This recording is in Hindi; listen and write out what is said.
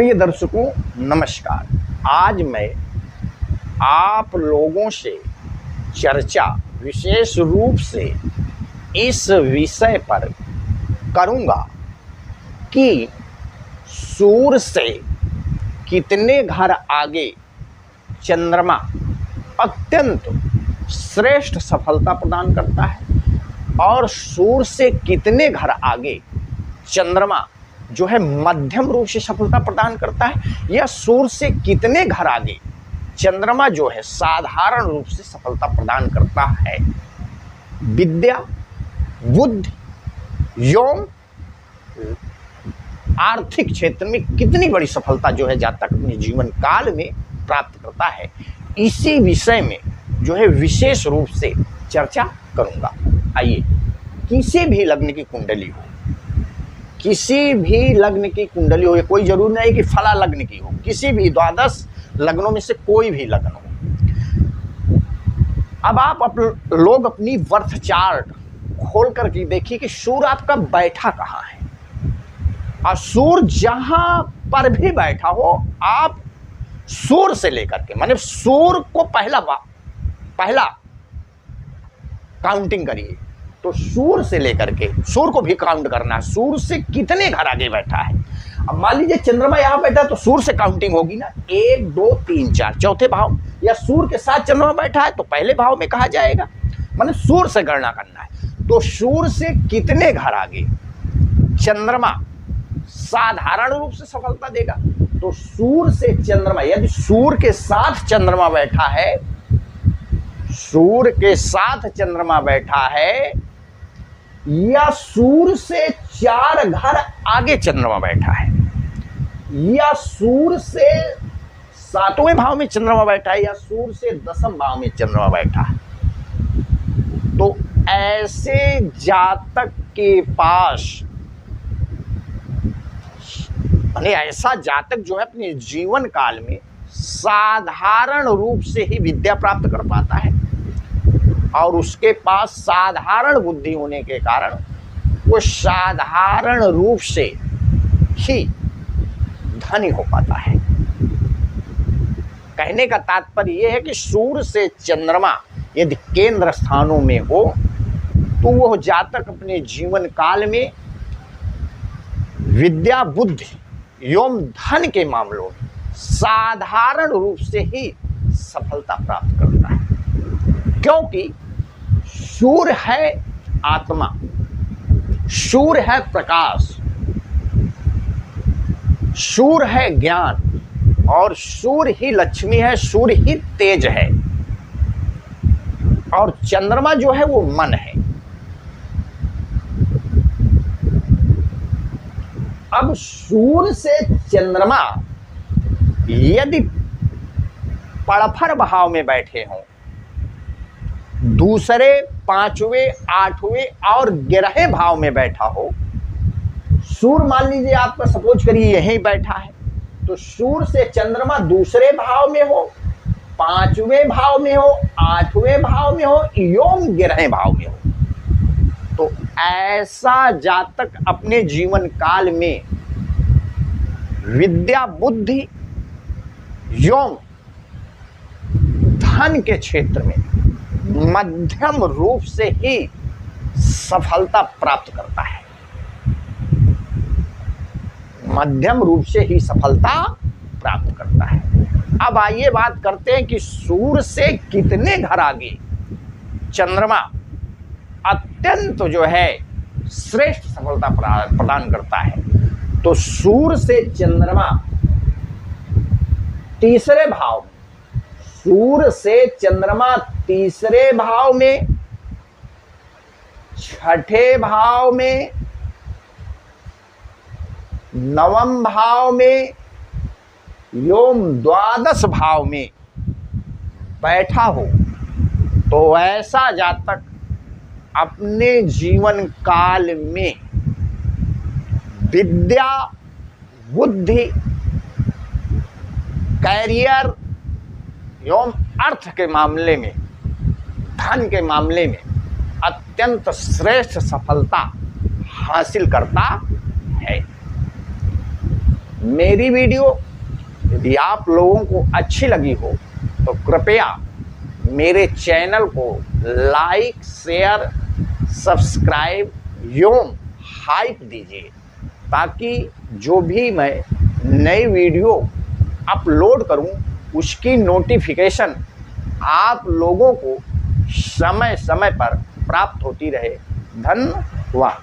प्रिय दर्शकों नमस्कार। आज मैं आप लोगों से चर्चा विशेष रूप से इस विषय पर करूंगा कि सूर्य से कितने घर आगे चंद्रमा अत्यंत श्रेष्ठ सफलता प्रदान करता है और सूर्य से कितने घर आगे चंद्रमा जो है मध्यम रूप से सफलता प्रदान करता है, या सूर्य से कितने घर आगे चंद्रमा जो है साधारण रूप से सफलता प्रदान करता है। विद्या, बुद्धि एवं आर्थिक क्षेत्र में कितनी बड़ी सफलता जो है जातक अपने जीवन काल में प्राप्त करता है, इसी विषय में जो है विशेष रूप से चर्चा करूंगा। आइए, किसी भी लग्न की कुंडली हो, किसी भी लग्न की कुंडली हो, कोई जरूरी नहीं कि फला लग्न की हो, किसी भी 12 लग्नों में से कोई भी लग्न हो। अब आप लोग अपनी बर्थ चार्ट खोल करके देखिए कि सूर्य आपका बैठा कहाँ है, और सूर्य जहां पर भी बैठा हो आप सूर्य से लेकर के माने सूर्य को पहला काउंटिंग करिए। तो सूर्य से लेकर के सूर्य को भी काउंट करना है, सूर्य से कितने घर आगे बैठा है। अब मान लीजिए चंद्रमा यहाँ बैठा तो सूर्य से काउंटिंग होगी ना, 1 2 3 4 चौथे भाव, या सूर्य के साथ चंद्रमा बैठा है तो पहले भाव में कहा जाएगा, माने सूर्य से गणना करना है। तो सूर्य से कितने घर आगे चंद्रमा साधारण रूप से सफलता देगा। तो सूर्य से चंद्रमा, यदि सूर्य के साथ चंद्रमा बैठा है, सूर्य के साथ चंद्रमा बैठा है, या सूर्य से 4 घर आगे चंद्रमा बैठा है, या सूर्य से 7वें भाव में चंद्रमा बैठा है, या सूर्य से 10वें भाव में चंद्रमा बैठा है, तो ऐसे जातक के पास यानी ऐसा जातक जो है अपने जीवन काल में साधारण रूप से ही विद्या प्राप्त कर पाता है, और उसके पास साधारण बुद्धि होने के कारण वो साधारण रूप से ही धनी हो पाता है। कहने का तात्पर्य यह है कि सूर्य से चंद्रमा यदि केंद्र स्थानों में हो तो वह जातक अपने जीवन काल में विद्या, बुद्धि एवं धन के मामलों में साधारण रूप से ही सफलता प्राप्त करता है, क्योंकि सूर्य है आत्मा, सूर्य है प्रकाश, सूर्य है ज्ञान, और सूर्य ही लक्ष्मी है, सूर्य ही तेज है, और चंद्रमा जो है वो मन है। अब सूर्य से चंद्रमा यदि पड़फर भाव में बैठे हों, दूसरे, 5वें, 8वें और 11वें भाव में बैठा हो, सूर्य मान लीजिए आपका सपोज करिए यहीं बैठा है, तो सूर्य से चंद्रमा दूसरे भाव में हो, 5वें भाव में हो, 8वें भाव में हो एवं 11वें भाव में हो, तो ऐसा जातक अपने जीवन काल में विद्या, बुद्धि एवं धन के क्षेत्र में मध्यम रूप से ही सफलता प्राप्त करता है, मध्यम रूप से ही सफलता प्राप्त करता है। अब आइए बात करते हैं कि सूर्य से कितने घर आगे चंद्रमा अत्यंत जो है श्रेष्ठ सफलता प्रदान करता है। तो सूर्य से चंद्रमा तीसरे भाव में, सूर्य से चंद्रमा तीसरे भाव में, 6ठे भाव में, 9वें भाव में एवं 12 भाव में बैठा हो, तो ऐसा जातक अपने जीवन काल में विद्या, बुद्धि, कैरियर एवं अर्थ के मामले में, धन के मामले में अत्यंत श्रेष्ठ सफलता हासिल करता है। मेरी वीडियो यदि आप लोगों को अच्छी लगी हो तो कृपया मेरे चैनल को लाइक, शेयर, सब्सक्राइब एवं हाइप दीजिए, ताकि जो भी मैं नई वीडियो अपलोड करूं उसकी नोटिफिकेशन आप लोगों को समय समय पर प्राप्त होती रहे। धन्यवाद।